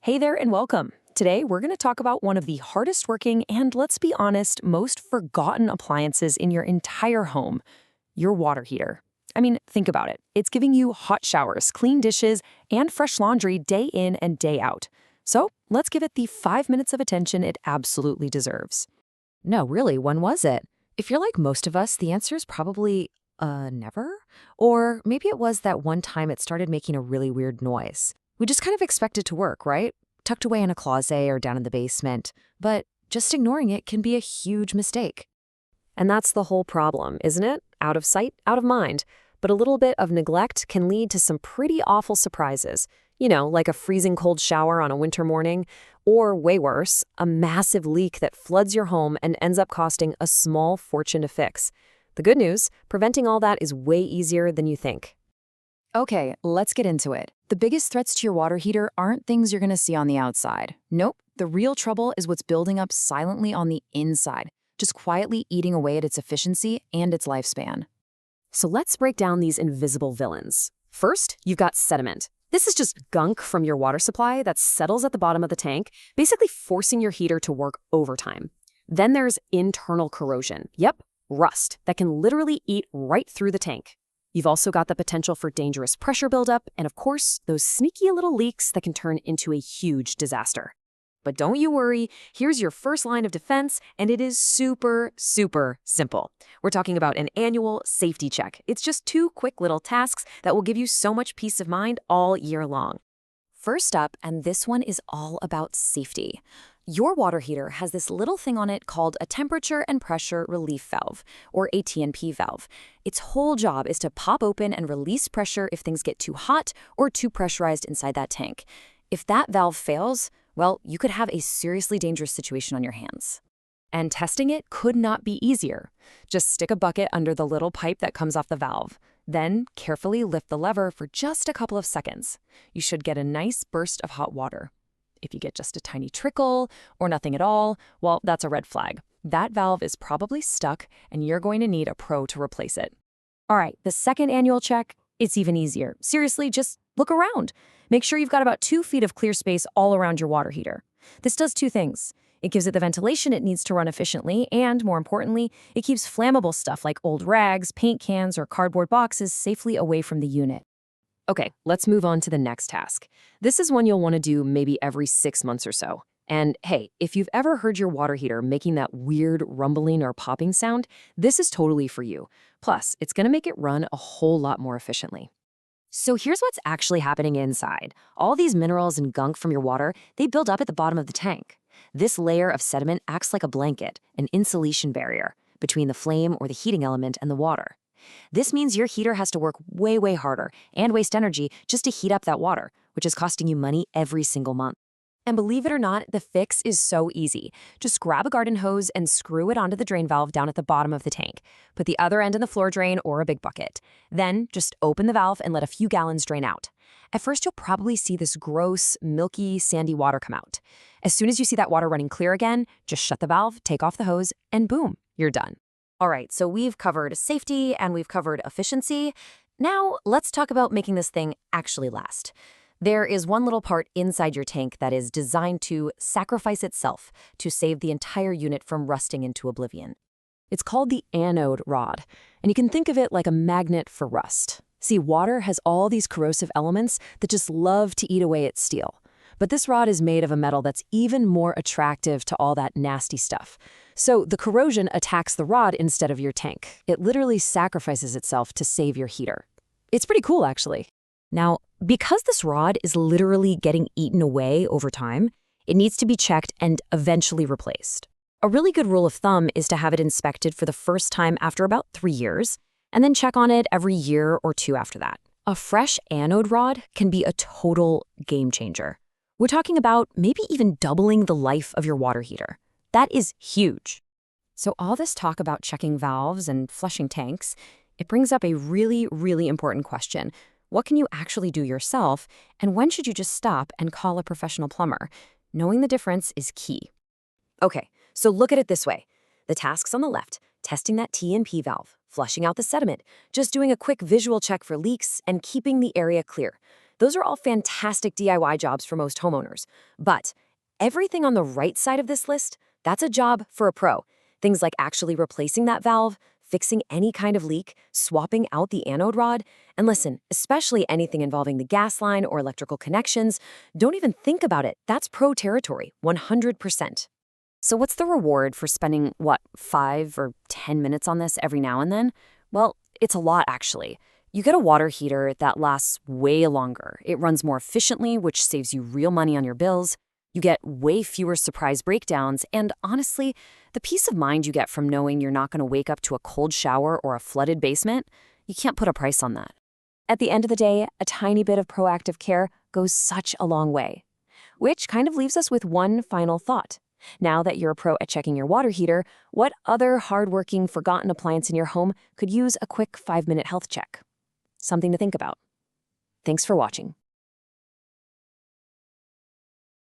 Hey there and welcome. Today, we're going to talk about one of the hardest working and, let's be honest, most forgotten appliances in your entire home, your water heater. I mean, think about it. It's giving you hot showers, clean dishes, and fresh laundry day in and day out. So let's give it the 5 minutes of attention it absolutely deserves. No, really, when was it? If you're like most of us, the answer is probably, never? Or maybe it was that one time it started making a really weird noise. We just kind of expect it to work, right? Tucked away in a closet or down in the basement. But just ignoring it can be a huge mistake. And that's the whole problem, isn't it? Out of sight, out of mind. But a little bit of neglect can lead to some pretty awful surprises. You know, like a freezing cold shower on a winter morning, or way worse, a massive leak that floods your home and ends up costing a small fortune to fix. The good news, preventing all that is way easier than you think. Okay, let's get into it. The biggest threats to your water heater aren't things you're going to see on the outside. Nope, the real trouble is what's building up silently on the inside, just quietly eating away at its efficiency and its lifespan. So let's break down these invisible villains. First, you've got sediment. This is just gunk from your water supply that settles at the bottom of the tank, basically forcing your heater to work overtime. Then there's internal corrosion. Yep, rust that can literally eat right through the tank. You've also got the potential for dangerous pressure buildup and, of course, those sneaky little leaks that can turn into a huge disaster. But don't you worry, here's your first line of defense, and it is super, super simple. We're talking about an annual safety check. It's just 2 quick little tasks that will give you so much peace of mind all year long. First up, and this one is all about safety. Your water heater has this little thing on it called a temperature and pressure relief valve, or a TNP valve. Its whole job is to pop open and release pressure if things get too hot or too pressurized inside that tank. If that valve fails, well, you could have a seriously dangerous situation on your hands. And testing it could not be easier. Just stick a bucket under the little pipe that comes off the valve. Then carefully lift the lever for just a couple of seconds. You should get a nice burst of hot water. If you get just a tiny trickle or nothing at all, well, that's a red flag. That valve is probably stuck and you're going to need a pro to replace it. All right, the second annual check, it's even easier. Seriously, just look around. Make sure you've got about 2 feet of clear space all around your water heater. This does 2 things. It gives it the ventilation it needs to run efficiently, and more importantly, it keeps flammable stuff like old rags, paint cans, or cardboard boxes safely away from the unit. Okay, let's move on to the next task. This is one you'll want to do maybe every 6 months or so. And hey, if you've ever heard your water heater making that weird rumbling or popping sound, this is totally for you. Plus, it's going to make it run a whole lot more efficiently. So here's what's actually happening inside. All these minerals and gunk from your water, they build up at the bottom of the tank. This layer of sediment acts like a blanket, an insulation barrier, between the flame or the heating element and the water. This means your heater has to work way, way harder and waste energy just to heat up that water, which is costing you money every single month. And believe it or not, the fix is so easy. Just grab a garden hose and screw it onto the drain valve down at the bottom of the tank. Put the other end in the floor drain or a big bucket. Then just open the valve and let a few gallons drain out. At first, you'll probably see this gross, milky, sandy water come out. As soon as you see that water running clear again, just shut the valve, take off the hose, and boom, you're done. All right, so we've covered safety and we've covered efficiency. Now, let's talk about making this thing actually last. There is one little part inside your tank that is designed to sacrifice itself to save the entire unit from rusting into oblivion. It's called the anode rod, and you can think of it like a magnet for rust. See, water has all these corrosive elements that just love to eat away at steel. But this rod is made of a metal that's even more attractive to all that nasty stuff. So the corrosion attacks the rod instead of your tank. It literally sacrifices itself to save your heater. It's pretty cool, actually. Now, because this rod is literally getting eaten away over time, it needs to be checked and eventually replaced. A really good rule of thumb is to have it inspected for the first time after about 3 years, and then check on it every year or 2 after that. A fresh anode rod can be a total game changer. We're talking about maybe even doubling the life of your water heater. That is huge. So all this talk about checking valves and flushing tanks, it brings up a really, really important question. What can you actually do yourself, and when should you just stop and call a professional plumber? Knowing the difference is key. Okay, so look at it this way. The tasks on the left, testing that TNP valve, flushing out the sediment, just doing a quick visual check for leaks, and keeping the area clear. Those are all fantastic DIY jobs for most homeowners. But everything on the right side of this list, that's a job for a pro. Things like actually replacing that valve, fixing any kind of leak, swapping out the anode rod, and listen, especially anything involving the gas line or electrical connections, don't even think about it. That's pro territory, 100%. So what's the reward for spending, 5 or 10 minutes on this every now and then? Well, it's a lot, actually. You get a water heater that lasts way longer. It runs more efficiently, which saves you real money on your bills. You get way fewer surprise breakdowns, and honestly, the peace of mind you get from knowing you're not going to wake up to a cold shower or a flooded basement, you can't put a price on that. At the end of the day, a tiny bit of proactive care goes such a long way. Which kind of leaves us with one final thought. Now that you're a pro at checking your water heater, what other hardworking, forgotten appliance in your home could use a quick 5-minute health check? Something to think about. Thanks for watching.